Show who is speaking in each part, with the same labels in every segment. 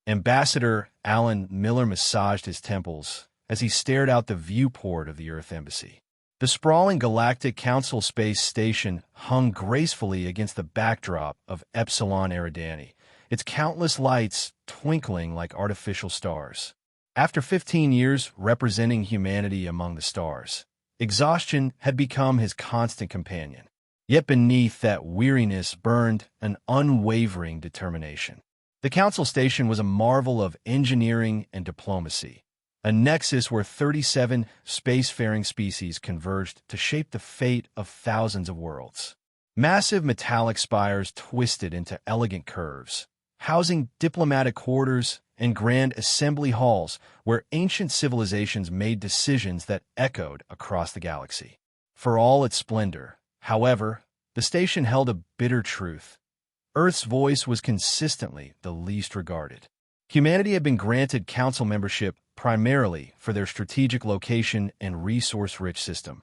Speaker 1: Ambassador Alan Miller massaged his temples as he stared out the viewport of the Earth Embassy. The sprawling Galactic Council space station hung gracefully against the backdrop of Epsilon Eridani, its countless lights twinkling like artificial stars. After 15 years representing humanity among the stars, exhaustion had become his constant companion. Yet beneath that weariness burned an unwavering determination. The Council Station was a marvel of engineering and diplomacy, a nexus where 37 spacefaring species converged to shape the fate of thousands of worlds. Massive metallic spires twisted into elegant curves, housing diplomatic quarters and grand assembly halls where ancient civilizations made decisions that echoed across the galaxy. For all its splendor, however, the station held a bitter truth. Earth's voice was consistently the least regarded. Humanity had been granted council membership primarily for their strategic location and resource-rich system,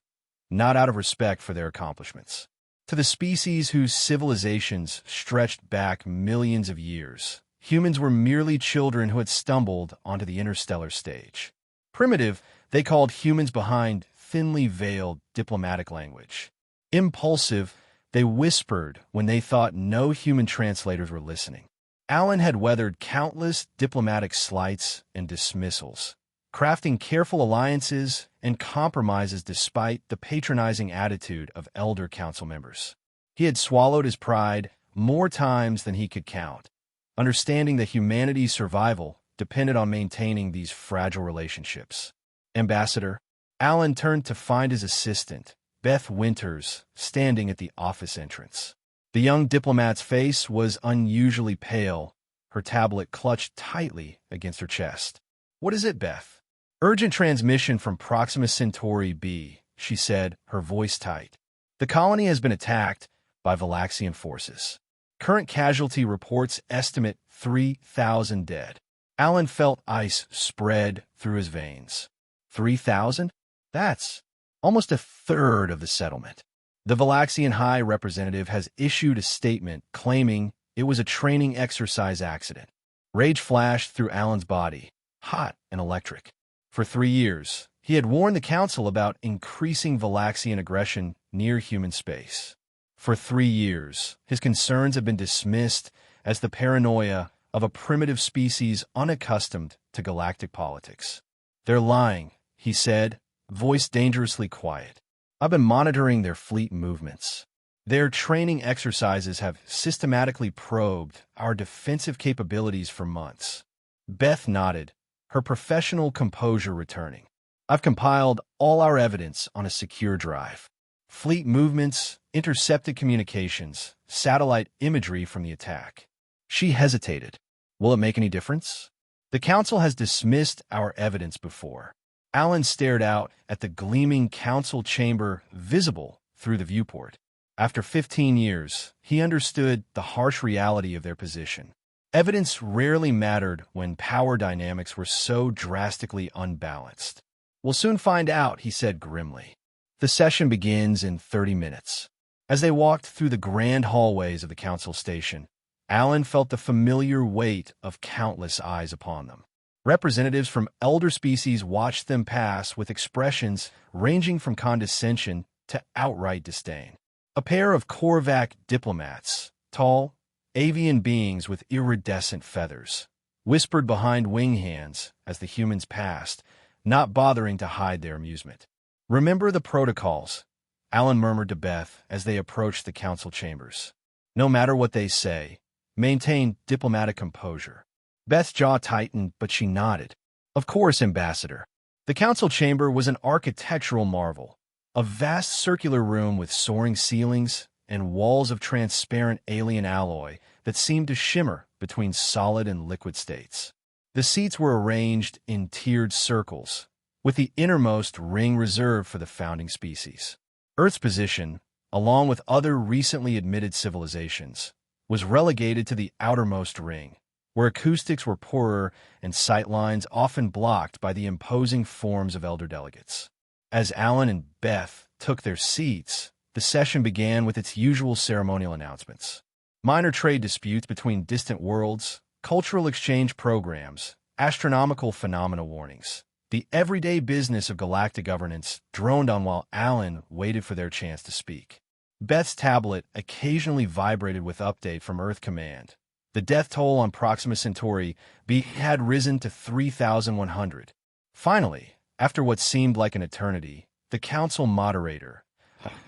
Speaker 1: not out of respect for their accomplishments. To the species whose civilizations stretched back millions of years, humans were merely children who had stumbled onto the interstellar stage. Primitive, they called humans behind thinly veiled diplomatic language. Impulsive, they whispered when they thought no human translators were listening. Alan had weathered countless diplomatic slights and dismissals, crafting careful alliances and compromises despite the patronizing attitude of elder council members. He had swallowed his pride more times than he could count, understanding that humanity's survival depended on maintaining these fragile relationships. Ambassador, Alan turned to find his assistant, Beth Winters, standing at the office entrance. The young diplomat's face was unusually pale, her tablet clutched tightly against her chest. "What is it, Beth?" "Urgent transmission from Proxima Centauri B," she said, her voice tight. "The colony has been attacked by Valaxian forces. Current casualty reports estimate 3,000 dead." Alan felt ice spread through his veins. 3,000? That's almost a third of the settlement. The Valaxian High Representative has issued a statement claiming it was a training exercise accident. Rage flashed through Alan's body, hot and electric. For 3 years, he had warned the Council about increasing Valaxian aggression near human space. For 3 years, his concerns have been dismissed as the paranoia of a primitive species unaccustomed to galactic politics. "They're lying," he said, voice dangerously quiet. "I've been monitoring their fleet movements. Their training exercises have systematically probed our defensive capabilities for months." Beth nodded, her professional composure returning. "I've compiled all our evidence on a secure drive. Fleet movements, intercepted communications, satellite imagery from the attack." She hesitated. "Will it make any difference?" "The Council has dismissed our evidence before." Alan stared out at the gleaming council chamber visible through the viewport. After 15 years, he understood the harsh reality of their position. Evidence rarely mattered when power dynamics were so drastically unbalanced. "We'll soon find out," he said grimly. "The session begins in 30 minutes. As they walked through the grand hallways of the council station, Alan felt the familiar weight of countless eyes upon them. Representatives from elder species watched them pass with expressions ranging from condescension to outright disdain. A pair of Korvac diplomats, tall, avian beings with iridescent feathers, whispered behind wing hands as the humans passed, not bothering to hide their amusement. "Remember the protocols," Alan murmured to Beth as they approached the council chambers. "No matter what they say, maintain diplomatic composure." Beth's jaw tightened, but she nodded. "Of course, Ambassador." The council chamber was an architectural marvel, a vast circular room with soaring ceilings and walls of transparent alien alloy that seemed to shimmer between solid and liquid states. The seats were arranged in tiered circles, with the innermost ring reserved for the founding species. Earth's position, along with other recently admitted civilizations, was relegated to the outermost ring, where acoustics were poorer and sightlines often blocked by the imposing forms of elder delegates. As Alan and Beth took their seats, the session began with its usual ceremonial announcements. Minor trade disputes between distant worlds, cultural exchange programs, astronomical phenomena warnings. The everyday business of galactic governance droned on while Alan waited for their chance to speak. Beth's tablet occasionally vibrated with update from Earth Command. The death toll on Proxima Centauri B had risen to 3,100. Finally, after what seemed like an eternity, the council moderator,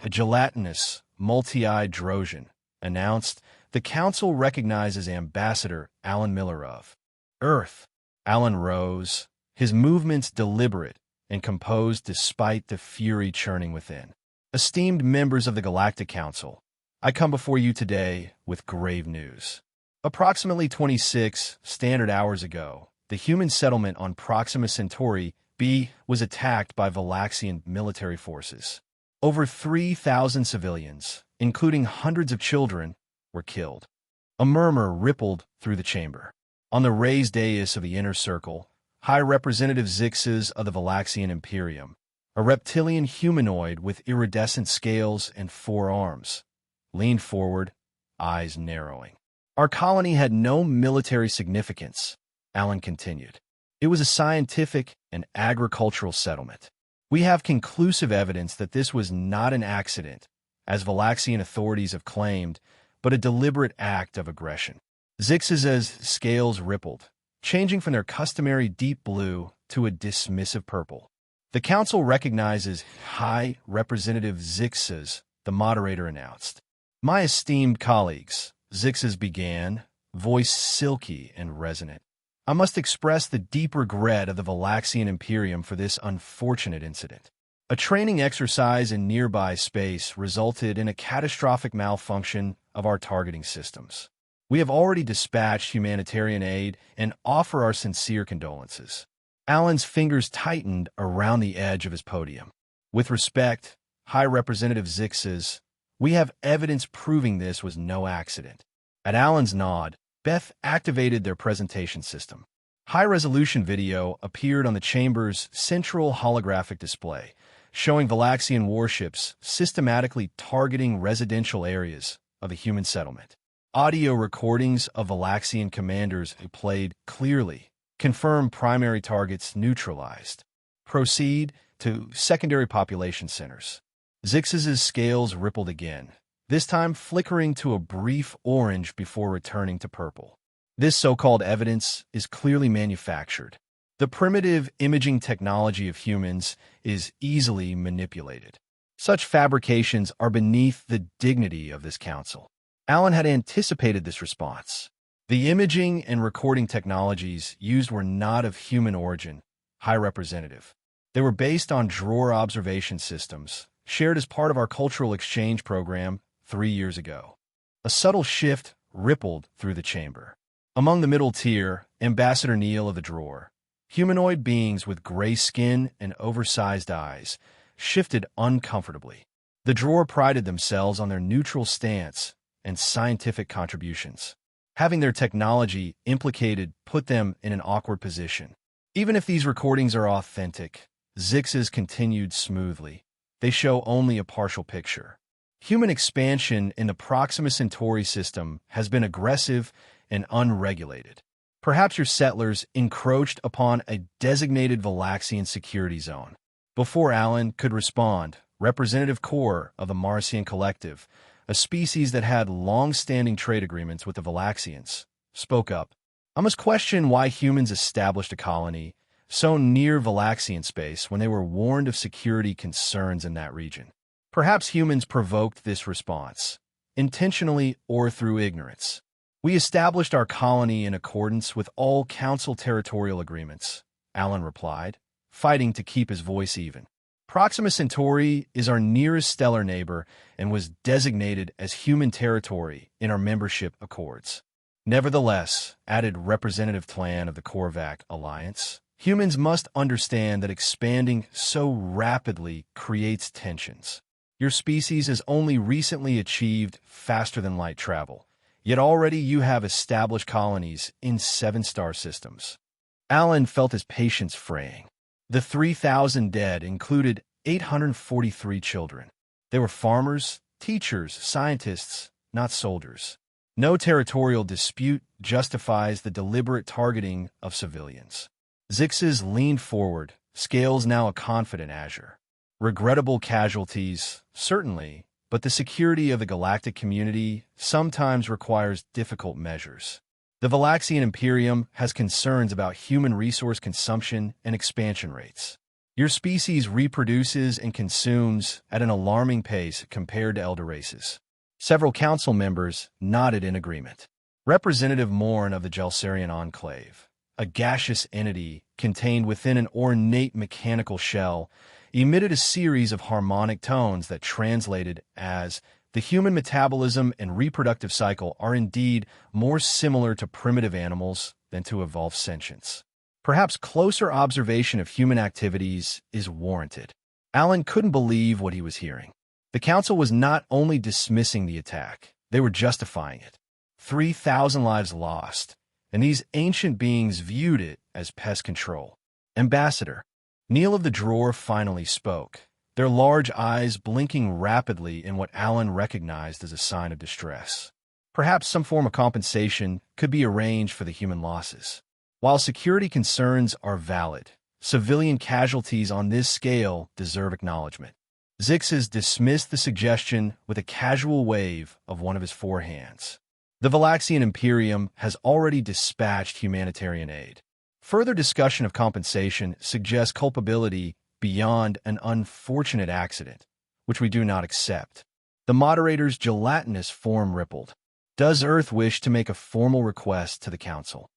Speaker 1: a gelatinous, multi-eyed Drosian, announced the council recognizes Ambassador Alan Miller of Earth. Alan rose, his movements deliberate and composed despite the fury churning within. Esteemed members of the Galactic Council, I come before you today with grave news. Approximately 26 standard hours ago, the human settlement on Proxima Centauri B was attacked by Valaxian military forces. Over 3,000 civilians, including hundreds of children, were killed. A murmur rippled through the chamber. On the raised dais of the inner circle, High Representative Zixes of the Valaxian Imperium, a reptilian humanoid with iridescent scales and 4 arms, leaned forward, eyes narrowing. Our colony had no military significance, Alan continued. It was a scientific and agricultural settlement. We have conclusive evidence that this was not an accident, as Valaxian authorities have claimed, but a deliberate act of aggression. Zixes' scales rippled, changing from their customary deep blue to a dismissive purple. The council recognizes High Representative Zixes, the moderator announced. My esteemed colleagues, Zixes began, voice silky and resonant. I must express the deep regret of the Valaxian Imperium for this unfortunate incident. A training exercise in nearby space resulted in a catastrophic malfunction of our targeting systems. We have already dispatched humanitarian aid and offer our sincere condolences. Alan's fingers tightened around the edge of his podium. With respect, High Representative Zixes, we have evidence proving this was no accident. At Alan's nod, Beth activated their presentation system. High-resolution video appeared on the chamber's central holographic display, showing Valaxian warships systematically targeting residential areas of the human settlement. Audio recordings of Valaxian commanders who played clearly confirm primary targets neutralized. Proceed to secondary population centers. Zixes' scales rippled again, this time flickering to a brief orange before returning to purple. This so-called evidence is clearly manufactured. The primitive imaging technology of humans is easily manipulated. Such fabrications are beneath the dignity of this council. Alan had anticipated this response. The imaging and recording technologies used were not of human origin, High Representative. They were based on drawer observation systems, shared as part of our cultural exchange program 3 years ago. A subtle shift rippled through the chamber. Among the middle tier, Ambassador Neil of the Drawer, humanoid beings with gray skin and oversized eyes, shifted uncomfortably. The Drawer prided themselves on their neutral stance and scientific contributions. Having their technology implicated put them in an awkward position. Even if these recordings are authentic, Zixes continued smoothly. They show only a partial picture. Human expansion in the Proxima Centauri system has been aggressive and unregulated. Perhaps your settlers encroached upon a designated Valaxian security zone. Before Alan could respond, Representative Core of the Marcian Collective, a species that had long-standing trade agreements with the Valaxians, spoke up. I must question why humans established a colony so near Valaxian space when they were warned of security concerns in that region. Perhaps humans provoked this response, intentionally or through ignorance. We established our colony in accordance with all council territorial agreements, Alan replied, fighting to keep his voice even. Proxima Centauri is our nearest stellar neighbor and was designated as human territory in our membership accords. Nevertheless, added Representative Tlan of the Korvac Alliance, humans must understand that expanding so rapidly creates tensions. Your species has only recently achieved faster-than-light travel, yet already you have established colonies in 7-star systems. Alan felt his patience fraying. The 3,000 dead included 843 children. They were farmers, teachers, scientists, not soldiers. No territorial dispute justifies the deliberate targeting of civilians. Zixes leaned forward, scales now a confident azure. Regrettable casualties, certainly, but the security of the galactic community sometimes requires difficult measures. The Valaxian Imperium has concerns about human resource consumption and expansion rates. Your species reproduces and consumes at an alarming pace compared to elder races. Several council members nodded in agreement. Representative Morn of the Gelsarian Enclave, a gaseous entity contained within an ornate mechanical shell, emitted a series of harmonic tones that translated as, "The human metabolism and reproductive cycle are indeed more similar to primitive animals than to evolved sentience. Perhaps closer observation of human activities is warranted." Alan couldn't believe what he was hearing. The council was not only dismissing the attack, they were justifying it. 3,000 lives lost, and these ancient beings viewed it as pest control. "Ambassador," Neil of the Drawer finally spoke, their large eyes blinking rapidly in what Alan recognized as a sign of distress. Perhaps some form of compensation could be arranged for the human losses. While security concerns are valid, civilian casualties on this scale deserve acknowledgement. Zixes dismissed the suggestion with a casual wave of one of his four hands. The Valaxian Imperium has already dispatched humanitarian aid. Further discussion of compensation suggests culpability beyond an unfortunate accident, which we do not accept. The moderator's gelatinous form rippled. Does Earth wish to make a formal request to the Council?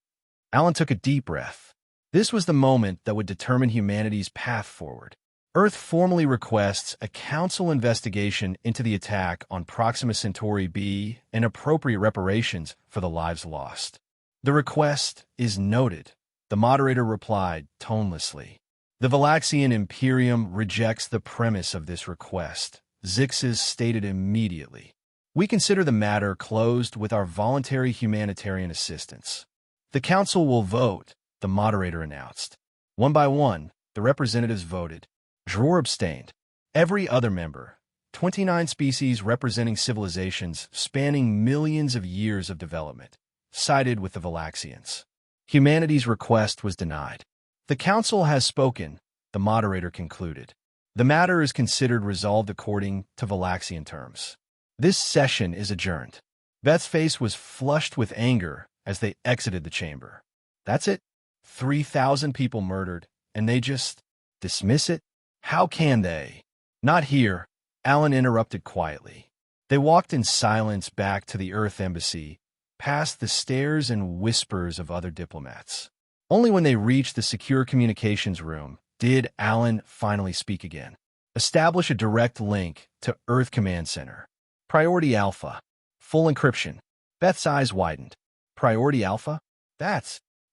Speaker 1: Alan took a deep breath. This was the moment that would determine humanity's path forward. Earth formally requests a Council investigation into the attack on Proxima Centauri B and appropriate reparations for the lives lost. The request is noted, the moderator replied tonelessly. The Valaxian Imperium rejects the premise of this request, Zixes stated immediately. We consider the matter closed with our voluntary humanitarian assistance. The Council will vote, the moderator announced. One by one, the representatives voted. Drawer abstained. Every other member, 29 species representing civilizations spanning millions of years of development, sided with the Valaxians. Humanity's request was denied. The Council has spoken, the moderator concluded. The matter is considered resolved according to Valaxian terms. This session is adjourned. Beth's face was flushed with anger as they exited the chamber. That's it? 3,000 people murdered, and they just dismiss it? How can they? Not here, Alan interrupted quietly. They walked in silence back to the Earth Embassy, past the stares and whispers of other diplomats. Only when they reached the secure communications room did Alan finally speak again. Establish a direct link to Earth Command Center. Priority Alpha. Full encryption. Beth's eyes widened. Priority Alpha?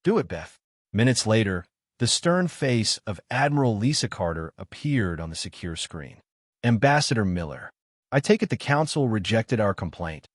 Speaker 1: Do it, Beth. Minutes later, the stern face of Admiral Lisa Carter appeared on the secure screen. Ambassador Miller, I take it the Council rejected our complaint.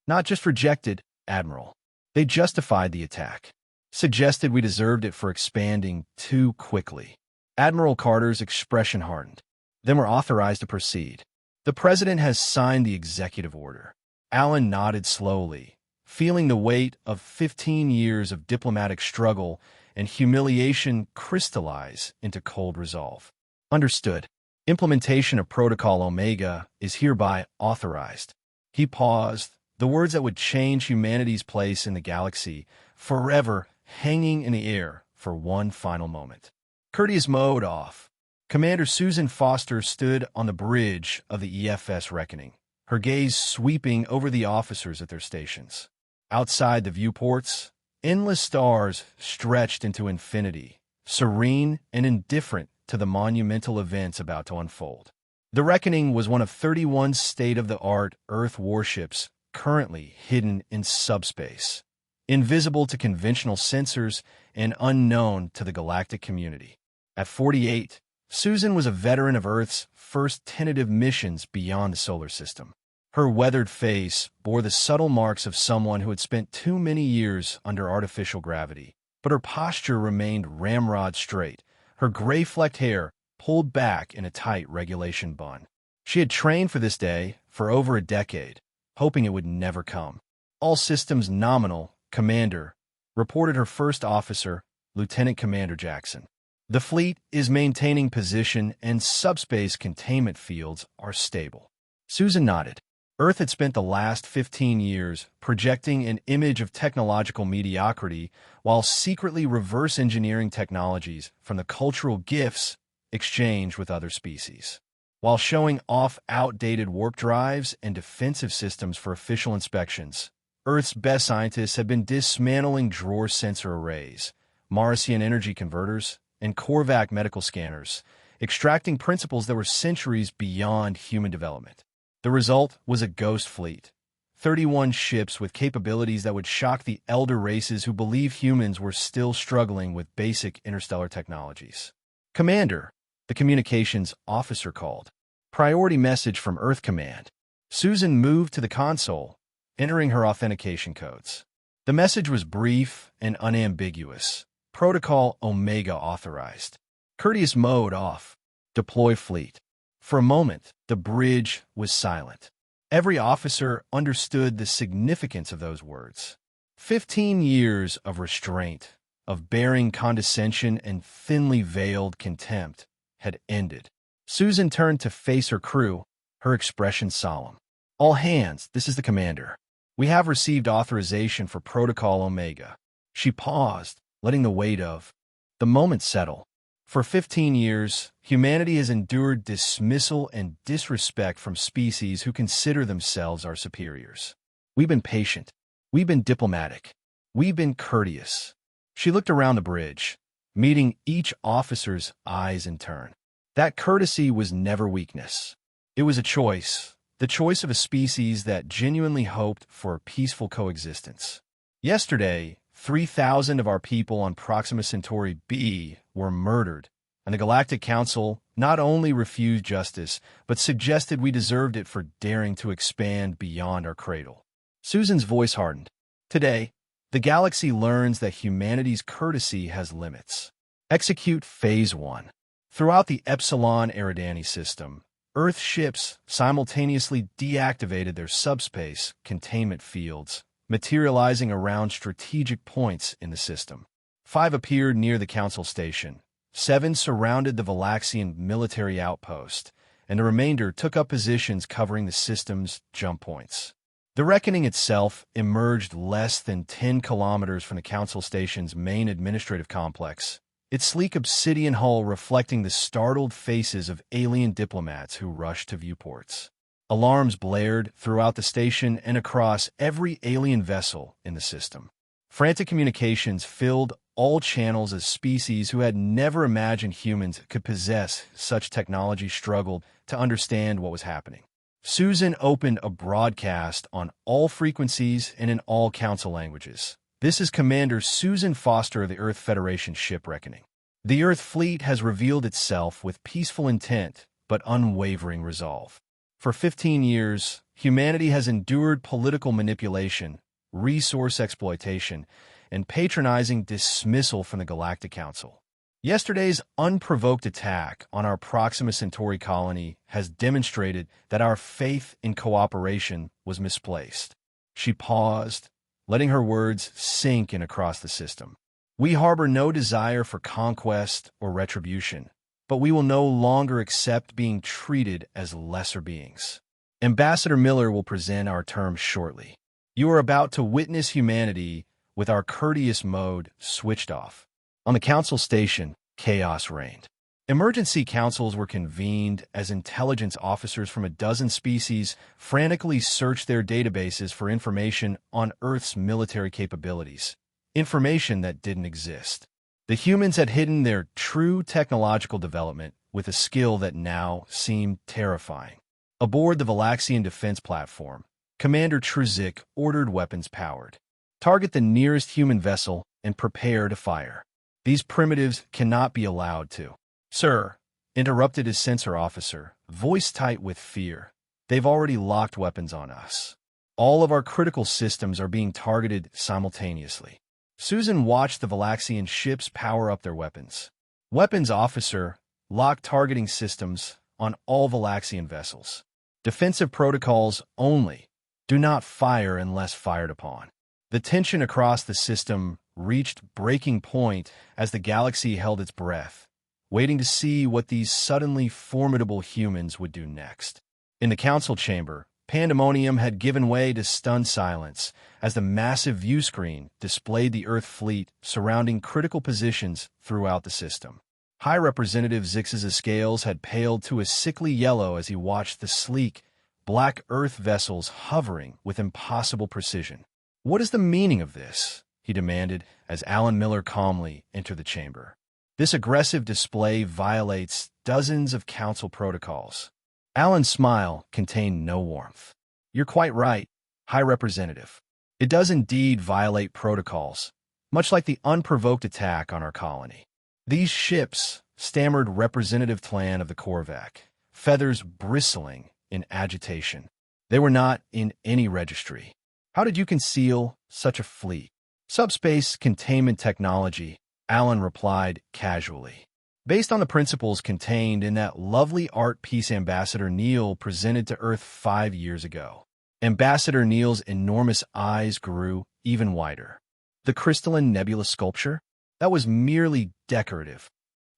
Speaker 1: Not just rejected, Admiral. They justified the attack. Suggested we deserved it for expanding too quickly. Admiral Carter's expression hardened. Then we're authorized to proceed. The President has signed the executive order. Alan nodded slowly, feeling the weight of 15 years of diplomatic struggle and humiliation crystallize into cold resolve. Understood. Implementation of Protocol Omega is hereby authorized. He paused, the words that would change humanity's place in the galaxy, forever hanging in the air for one final moment. Courteous mode off. Commander Susan Foster stood on the bridge of the EFS Reckoning, her gaze sweeping over the officers at their stations. Outside the viewports, endless stars stretched into infinity, serene and indifferent to the monumental events about to unfold. The Reckoning was one of 31 state-of-the-art Earth warships currently hidden in subspace, invisible to conventional sensors and unknown to the galactic community. At 48, Susan was a veteran of Earth's first tentative missions beyond the solar system. Her weathered face bore the subtle marks of someone who had spent too many years under artificial gravity, but her posture remained ramrod straight, her gray-flecked hair pulled back in a tight regulation bun. She had trained for this day for over a decade, hoping it would never come. All systems nominal, Commander, reported her first officer, Lieutenant Commander Jackson. The fleet is maintaining position and subspace containment fields are stable. Susan nodded. Earth had spent the last 15 years projecting an image of technological mediocrity while secretly reverse engineering technologies from the cultural gifts exchanged with other species. While showing off outdated warp drives and defensive systems for official inspections, Earth's best scientists have been dismantling drawer sensor arrays, Martian energy converters, and Korvac medical scanners, extracting principles that were centuries beyond human development. The result was a ghost fleet, 31 ships with capabilities that would shock the elder races who believe humans were still struggling with basic interstellar technologies. Commander, the communications officer called. Priority message from Earth Command. Susan moved to the console, entering her authentication codes. The message was brief and unambiguous. Protocol Omega authorized. Courteous mode off. Deploy fleet. For a moment, the bridge was silent. Every officer understood the significance of those words. 15 years of restraint, of bearing condescension and thinly veiled contempt, had ended. Susan turned to face her crew, her expression solemn. All hands, this is the commander. We have received authorization for Protocol Omega. She paused, letting the weight of the moment settle. For 15 years, humanity has endured dismissal and disrespect from species who consider themselves our superiors. We've been patient. We've been diplomatic. We've been courteous. She looked around the bridge, meeting each officer's eyes in turn. That courtesy was never weakness. It was a choice, the choice of a species that genuinely hoped for peaceful coexistence. Yesterday, 3,000 of our people on Proxima Centauri B were murdered, and the Galactic Council not only refused justice, but suggested we deserved it for daring to expand beyond our cradle. Susan's voice hardened. Today, the galaxy learns that humanity's courtesy has limits. Execute Phase 1. Throughout the Epsilon Eridani system, Earth ships simultaneously deactivated their subspace containment fields, materializing around strategic points in the system. 5 appeared near the Council Station, 7 surrounded the Valaxian military outpost, and the remainder took up positions covering the system's jump points. The Reckoning itself emerged less than 10 kilometers from the Council Station's main administrative complex, its sleek obsidian hull reflecting the startled faces of alien diplomats who rushed to viewports. Alarms blared throughout the station and across every alien vessel in the system. Frantic communications filled all channels as species who had never imagined humans could possess such technology struggled to understand what was happening. Susan opened a broadcast on all frequencies and in all council languages. This is Commander Susan Foster of the Earth Federation Ship Reckoning. The Earth fleet has revealed itself with peaceful intent but unwavering resolve. For 15 years, humanity has endured political manipulation, resource exploitation, and patronizing dismissal from the Galactic Council. Yesterday's unprovoked attack on our Proxima Centauri colony has demonstrated that our faith in cooperation was misplaced. She paused, letting her words sink in across the system. We harbor no desire for conquest or retribution, but we will no longer accept being treated as lesser beings. Ambassador Miller will present our terms shortly. You are about to witness humanity with our courteous mode switched off. On the council station, chaos reigned. Emergency councils were convened as intelligence officers from a dozen species frantically searched their databases for information on Earth's military capabilities, information that didn't exist. The humans had hidden their true technological development with a skill that now seemed terrifying. Aboard the Valaxian defense platform, Commander Truzik ordered weapons powered. Target the nearest human vessel and prepare to fire. These primitives cannot be allowed to. Sir, interrupted his sensor officer, voice tight with fear. They've already locked weapons on us. All of our critical systems are being targeted simultaneously. Susan watched the Valaxian ships power up their weapons. Weapons officer, lock targeting systems on all Valaxian vessels. Defensive protocols only. Do not fire unless fired upon. The tension across the system reached breaking point as the galaxy held its breath, waiting to see what these suddenly formidable humans would do next. In the council chamber, pandemonium had given way to stunned silence as the massive view screen displayed the Earth fleet surrounding critical positions throughout the system. High Representative Zix's scales had paled to a sickly yellow as he watched the sleek, black Earth vessels hovering with impossible precision. "What is the meaning of this?" he demanded as Alan Miller calmly entered the chamber. "This aggressive display violates dozens of council protocols." Alan's smile contained no warmth. "You're quite right, High Representative. It does indeed violate protocols, much like the unprovoked attack on our colony. These ships," stammered Representative Tlan of the Korvac, feathers bristling in agitation. "They were not in any registry. How did you conceal such a fleet?" "Subspace containment technology," Alan replied casually. "Based on the principles contained in that lovely art piece Ambassador Neal presented to Earth 5 years ago." Ambassador Neal's enormous eyes grew even wider. "The crystalline nebula sculpture? That was merely decorative."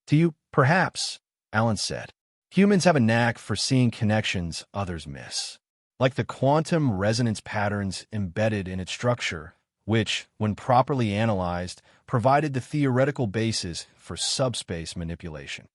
Speaker 1: "To you, perhaps," Alan said. "Humans have a knack for seeing connections others miss, like the quantum resonance patterns embedded in its structure, which, when properly analyzed, provided the theoretical basis for subspace manipulation.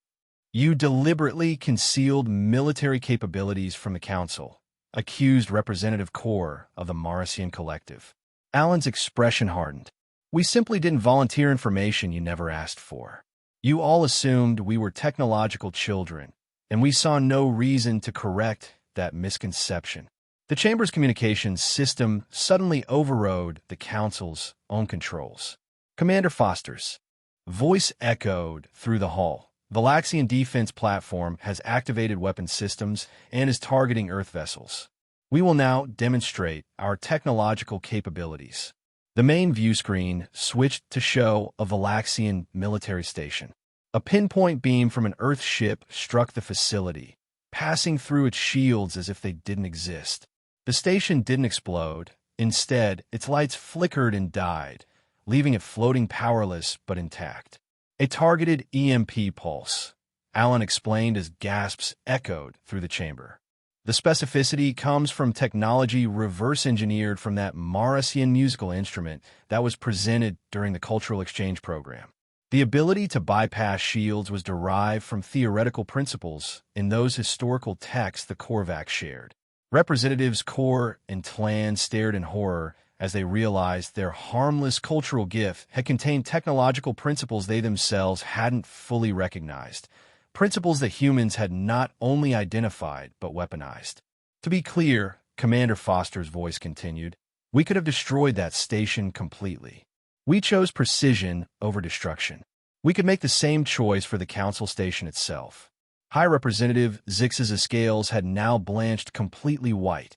Speaker 1: You deliberately concealed military capabilities from the Council," accused Representative Core of the Marcian Collective. Alan's expression hardened. "We simply didn't volunteer information you never asked for. You all assumed we were technological children, and we saw no reason to correct that misconception." The Chamber's communications system suddenly overrode the Council's own controls. "Commander Foster's voice echoed through the hall. Valaxian defense platform has activated weapon systems and is targeting Earth vessels. We will now demonstrate our technological capabilities." The main view screen switched to show a Valaxian military station. A pinpoint beam from an Earth ship struck the facility, passing through its shields as if they didn't exist. The station didn't explode. Instead, its lights flickered and died, leaving it floating powerless but intact. "A targeted EMP pulse," Alan explained as gasps echoed through the chamber. "The specificity comes from technology reverse-engineered from that Marcian musical instrument that was presented during the cultural exchange program. The ability to bypass shields was derived from theoretical principles in those historical texts the Korvac shared." Representatives Core and Tlan stared in horror as they realized their harmless cultural gift had contained technological principles they themselves hadn't fully recognized, principles that humans had not only identified but weaponized. "To be clear," Commander Foster's voice continued, "we could have destroyed that station completely. We chose precision over destruction. We could make the same choice for the Council station itself." High Representative Zix's scales had now blanched completely white,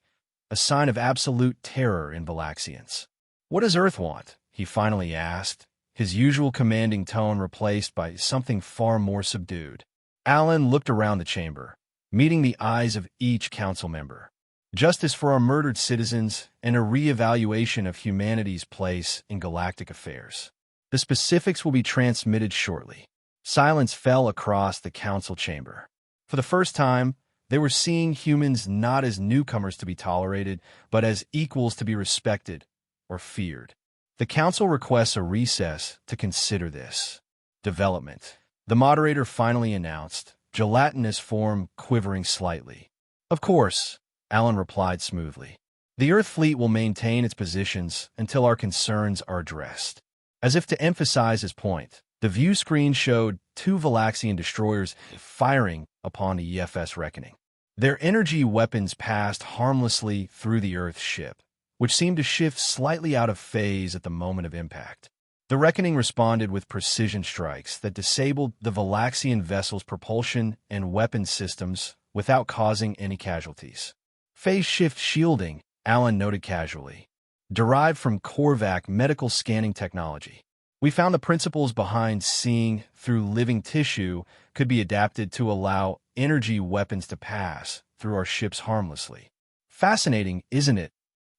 Speaker 1: a sign of absolute terror in Valaxians. "What does Earth want?" he finally asked, his usual commanding tone replaced by something far more subdued. Alan looked around the chamber, meeting the eyes of each council member. "Justice for our murdered citizens and a re-evaluation of humanity's place in galactic affairs. The specifics will be transmitted shortly." Silence fell across the council chamber. For the first time, they were seeing humans not as newcomers to be tolerated, but as equals to be respected or feared. "The council requests a recess to consider this development," the moderator finally announced, gelatinous form quivering slightly. "Of course," Alan replied smoothly. "The Earth fleet will maintain its positions until our concerns are addressed." As if to emphasize his point, the view screen showed 2 Valaxian destroyers firing upon the EFS Reckoning. Their energy weapons passed harmlessly through the Earth ship, which seemed to shift slightly out of phase at the moment of impact. The Reckoning responded with precision strikes that disabled the Valaxian vessel's propulsion and weapon systems without causing any casualties. "Phase shift shielding," Alan noted casually, "derived from Korvac medical scanning technology. We found the principles behind seeing through living tissue could be adapted to allow energy weapons to pass through our ships harmlessly." "Fascinating, isn't it?"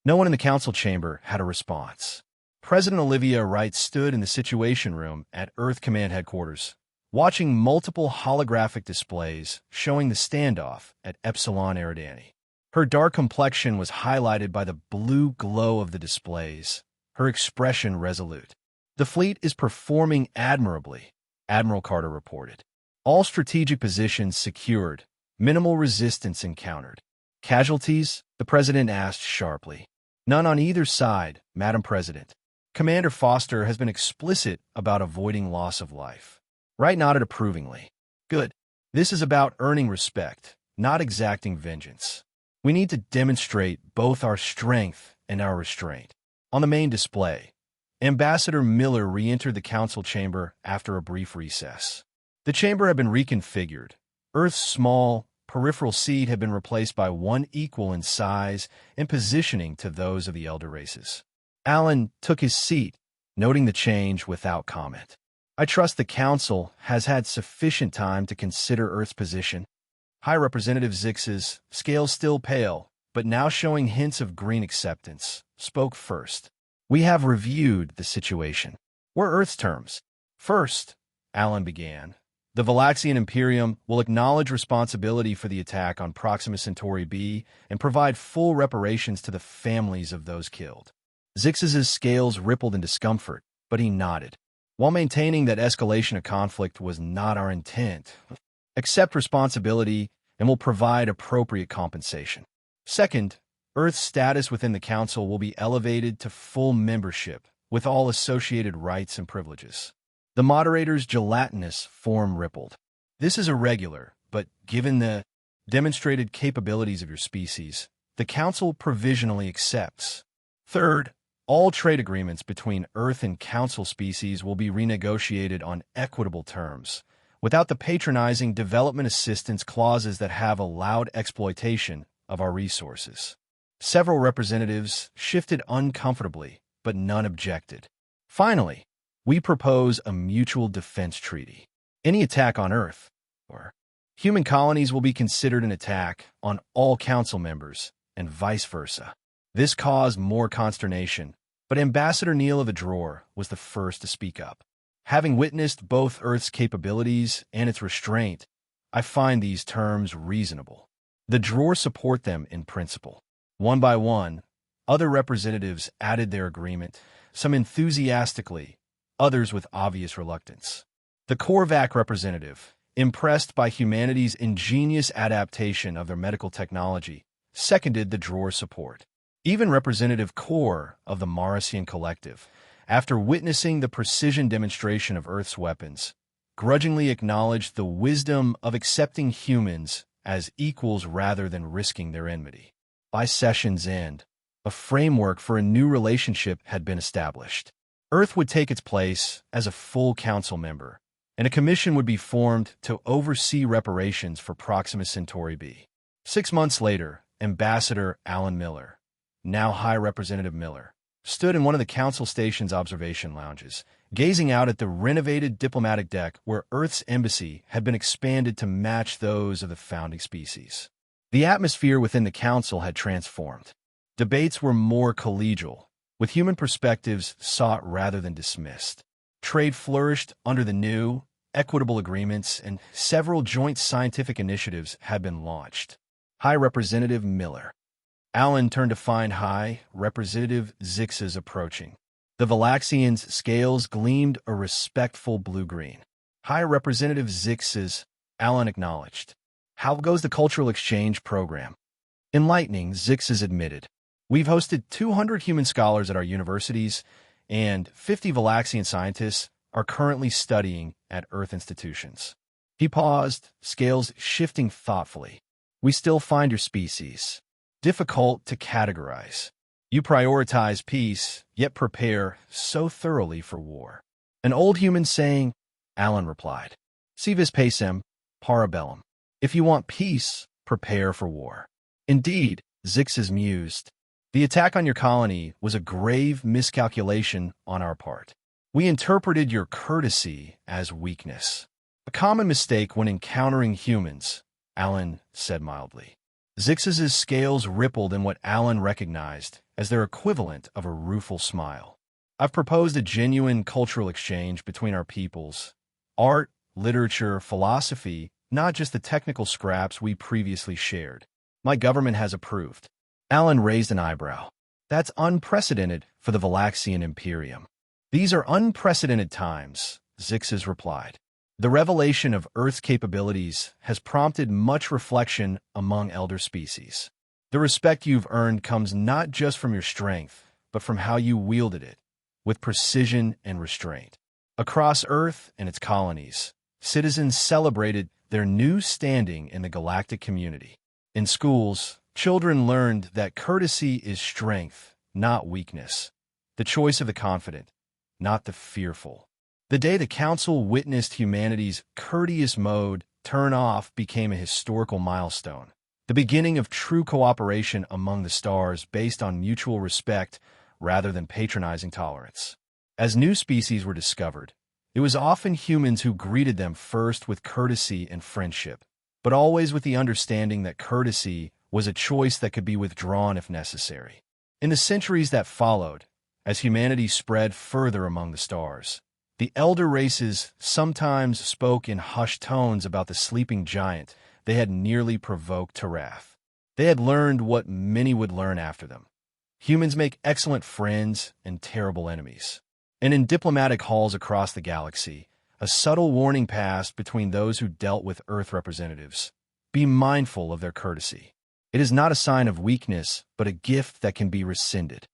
Speaker 1: No one in the council chamber had a response. President Olivia Wright stood in the Situation Room at Earth Command Headquarters, watching multiple holographic displays showing the standoff at Epsilon Eridani. Her dark complexion was highlighted by the blue glow of the displays, her expression resolute. "The fleet is performing admirably," Admiral Carter reported. "All strategic positions secured, minimal resistance encountered." "Casualties?" the President asked sharply. "None on either side, Madam President." Commander Foster has been explicit about avoiding loss of life. Wright nodded approvingly. "Good. This is about earning respect, not exacting vengeance. We need to demonstrate both our strength and our restraint." On the main display, Ambassador Miller re-entered the council chamber after a brief recess. The chamber had been reconfigured. Earth's small, peripheral seat had been replaced by one equal in size and positioning to those of the elder races. Alan took his seat, noting the change without comment. "I trust the Council has had sufficient time to consider Earth's position." High Representative Zix's, scales still pale, but now showing hints of green acceptance, spoke first. "We have reviewed the situation." "Were Earth's terms?" "First," Alan began, "the Valaxian Imperium will acknowledge responsibility for the attack on Proxima Centauri B and provide full reparations to the families of those killed." Zix's scales rippled in discomfort, but he nodded. "While maintaining that escalation of conflict was not our intent, accept responsibility and will provide appropriate compensation." "Second, Earth's status within the Council will be elevated to full membership, with all associated rights and privileges." The moderator's gelatinous form rippled. "This is irregular, but given the demonstrated capabilities of your species, the Council provisionally accepts." "Third, all trade agreements between Earth and Council species will be renegotiated on equitable terms, without the patronizing development assistance clauses that have allowed exploitation of our resources." Several representatives shifted uncomfortably, but none objected. "Finally, we propose a mutual defense treaty. Any attack on Earth or human colonies will be considered an attack on all Council members, and vice versa." This caused more consternation, but Ambassador Neil of the Drawer was the first to speak up. "Having witnessed both Earth's capabilities and its restraint, I find these terms reasonable." The Drawer support them in principle. One by one, other representatives added their agreement, some enthusiastically, others with obvious reluctance. The Korvac representative, impressed by humanity's ingenious adaptation of their medical technology, seconded the Drawer's support. Even Representative Core of the Marasian Collective, after witnessing the precision demonstration of Earth's weapons, grudgingly acknowledged the wisdom of accepting humans as equals rather than risking their enmity. By session's end, a framework for a new relationship had been established. Earth would take its place as a full Council member, and a commission would be formed to oversee reparations for Proxima Centauri B. 6 months later, Ambassador Alan Miller, now High Representative Miller, stood in one of the Council Station's observation lounges, gazing out at the renovated diplomatic deck where Earth's embassy had been expanded to match those of the founding species. The atmosphere within the Council had transformed. Debates were more collegial, with human perspectives sought rather than dismissed. Trade flourished under the new, equitable agreements, and several joint scientific initiatives had been launched. High Representative Miller. Alan turned to find High Representative Zix's approaching. The Valaxian's scales gleamed a respectful blue-green. High Representative Zix's, Alan acknowledged. "How goes the cultural exchange program?" "Enlightening," Zix's admitted. "We've hosted 200 human scholars at our universities, and 50 Valaxian scientists are currently studying at Earth institutions." He paused, scales shifting thoughtfully. "We still find your species difficult to categorize. You prioritize peace, yet prepare so thoroughly for war." "An old human saying," Alan replied. "Si vis pacem, para bellum." If you want peace, prepare for war. "Indeed," Zix's mused. "The attack on your colony was a grave miscalculation on our part. We interpreted your courtesy as weakness. A common mistake when encountering humans," Alan said mildly. Zix's scales rippled in what Alan recognized as their equivalent of a rueful smile. I've proposed a genuine cultural exchange between our peoples. Art, literature, philosophy, not just the technical scraps we previously shared. My government has approved. Alan raised an eyebrow. That's unprecedented for the Valaxian Imperium. These are unprecedented times, Zixes replied. The revelation of Earth's capabilities has prompted much reflection among elder species. The respect you've earned comes not just from your strength, but from how you wielded it, with precision and restraint. Across Earth and its colonies, citizens celebrated their new standing in the galactic community. In schools, children learned that courtesy is strength, not weakness, the choice of the confident, not the fearful. The day the Council witnessed humanity's courteous mode turn off became a historical milestone, the beginning of true cooperation among the stars based on mutual respect rather than patronizing tolerance. As new species were discovered, it was often humans who greeted them first with courtesy and friendship, but always with the understanding that courtesy was a choice that could be withdrawn if necessary. In the centuries that followed, as humanity spread further among the stars, the elder races sometimes spoke in hushed tones about the sleeping giant they had nearly provoked to wrath. They had learned what many would learn after them. Humans make excellent friends and terrible enemies. And in diplomatic halls across the galaxy, a subtle warning passed between those who dealt with Earth representatives. Be mindful of their courtesy. It is not a sign of weakness, but a gift that can be rescinded.